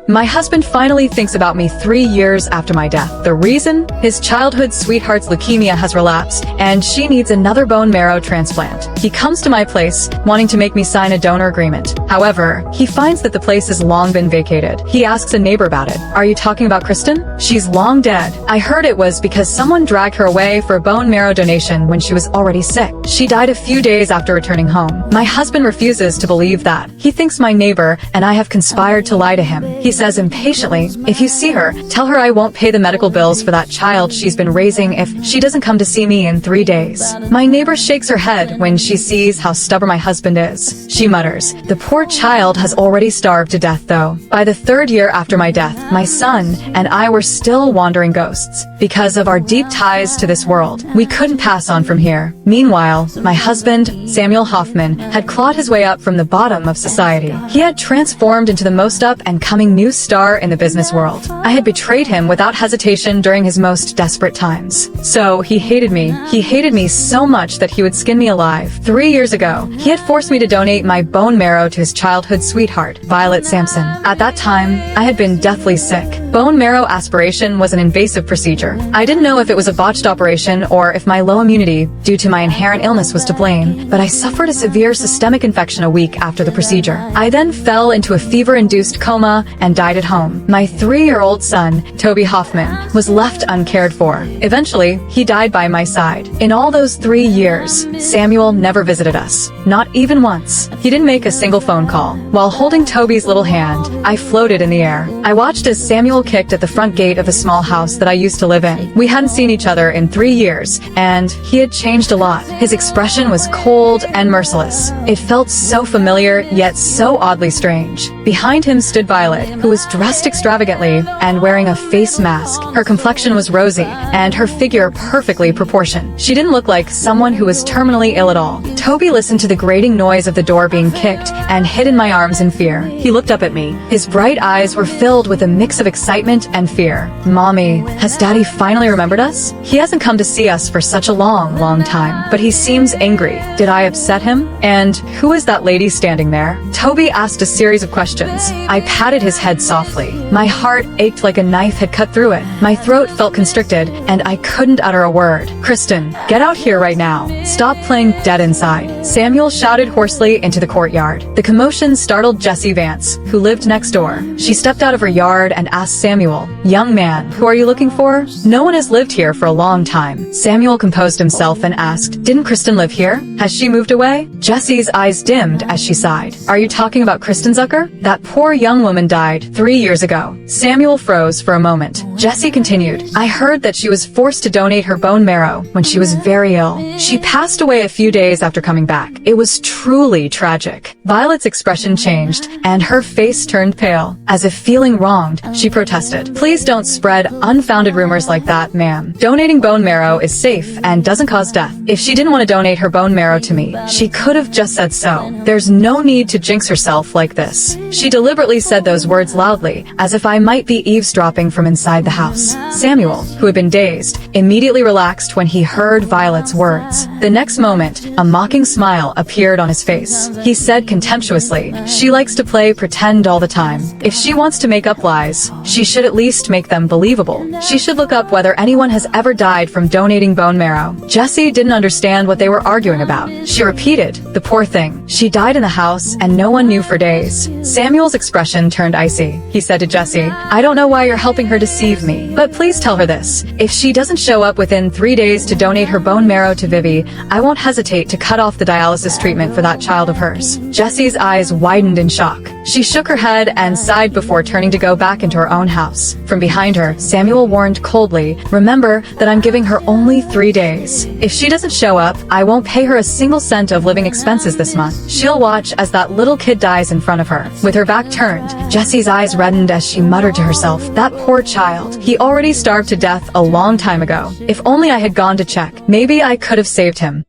My husband finally thinks about me 3 years after my death. The reason? His childhood sweetheart's leukemia has relapsed, and she needs another bone marrow transplant. He comes to my place, wanting to make me sign a donor agreement. However, he finds that the place has long been vacated. He asks a neighbor about it. Are you talking about Kristen? She's long dead. I heard it was because someone dragged her away for a bone marrow donation when she was already sick. She died a few days after returning home. My husband refuses to believe that. He thinks my neighbor and I have conspired to lie to him. He says impatiently, if you see her, tell her I won't pay the medical bills for that child she's been raising if she doesn't come to see me in 3 days. My neighbor shakes her head when she sees how stubborn my husband is. She mutters, the poor child has already starved to death though. By the 3rd year after my death, my son and I were still wandering ghosts. Because of our deep ties to this world, we couldn't pass on from here. Meanwhile, my husband, Samuel Hoffman, had clawed his way up from the bottom of society. He had transformed into the most up and coming new star in the business world. I had betrayed him without hesitation during his most desperate times. So, he hated me. He hated me so much that he would skin me alive. 3 years ago, he had forced me to donate my bone marrow to his childhood sweetheart, Violet Sampson. At that time, I had been deathly sick. Bone marrow aspiration was an invasive procedure. I didn't know if it was a botched operation or if my low immunity due to my inherent illness was to blame, but I suffered a severe systemic infection a week after the procedure. I then fell into a fever-induced coma and died at home. My 3-year-old son, Toby Hoffman, was left uncared for. Eventually, he died by my side. In all those 3 years, Samuel never visited us. Not even once. He didn't make a single phone call. While holding Toby's little hand, I floated in the air. I watched as Samuel kicked at the front gate of the small house that I used to live in. We hadn't seen each other in 3 years, and he had changed a lot. His expression was cold and merciless. It felt so familiar, yet so oddly strange. Behind him stood Violet, who was dressed extravagantly and wearing a face mask. Her complexion was rosy, and her figure perfectly proportioned. She didn't look like someone who was terminally ill at all. Toby listened to the grating noise of the door being kicked and hid in my arms in fear. He looked up at me. His bright eyes were filled with a mix of excitement and fear. Mommy, has Daddy finally remembered us? He hasn't come to see us for such a long time, but he seems angry. Did I upset him? And who is that lady standing there? Toby asked a series of questions. I patted his head softly. My heart ached like a knife had cut through it. My throat felt constricted, and I couldn't utter a word. Kristen, get out here right now. Stop playing dead inside. Samuel shouted hoarsely into the courtyard. The commotion startled Jessie Vance, who lived next door. She stepped out of her yard and asked Samuel, young man, who are you looking for? No one has lived here for a long time. Samuel composed himself and asked, didn't Kristen live here? Has she moved away? Jessie's eyes dimmed as she sighed. Are you talking about Kristen Zucker? That poor young woman died 3 years ago. Samuel froze for a moment. Jessie continued, I heard that she was forced to donate her bone marrow when she was very ill. She passed away a few days after coming back. It was truly tragic. Violet's expression changed, and her face turned pale. As if feeling wronged, she protested. Please don't spread unfounded rumors like that, ma'am. Donating bone marrow is safe and doesn't cause death. If she didn't want to donate her bone marrow to me, she could have just said so. There's no need to jinx herself like this. She deliberately said those words loudly, as if I might be eavesdropping from inside the house. Samuel, who had been dazed, immediately relaxed when he heard Violet's words. The next moment, a mocking smile appeared on his face. He said contemptuously, she likes to play pretend all the time. If she wants to make up lies, she should at least make them believable. She should look up whether anyone has ever died from donating bone marrow. Jessie didn't understand what they were arguing about. She repeated, the poor thing. She died in the house and no one knew for days. Samuel's expression turned icy. He said to Jessie, I don't know why you're helping her deceive me, but please tell her this. If she doesn't show up within 3 days to donate her bone marrow to Vivi, I won't hesitate to cut off the dialysis treatment for that child of hers. Jessie's eyes widened in shock. She shook her head and sighed before turning to go back into her own house. From behind her, Samuel warned coldly, remember that I'm giving her only 3 days. If she doesn't show up, I won't pay her a single cent of living expenses this month. She'll watch as that little kid dies in front of her. With her back turned, Jessie's eyes reddened as she muttered to herself, that poor child. He already starved to death a long time ago. If only I had gone to check. Maybe I could have saved him.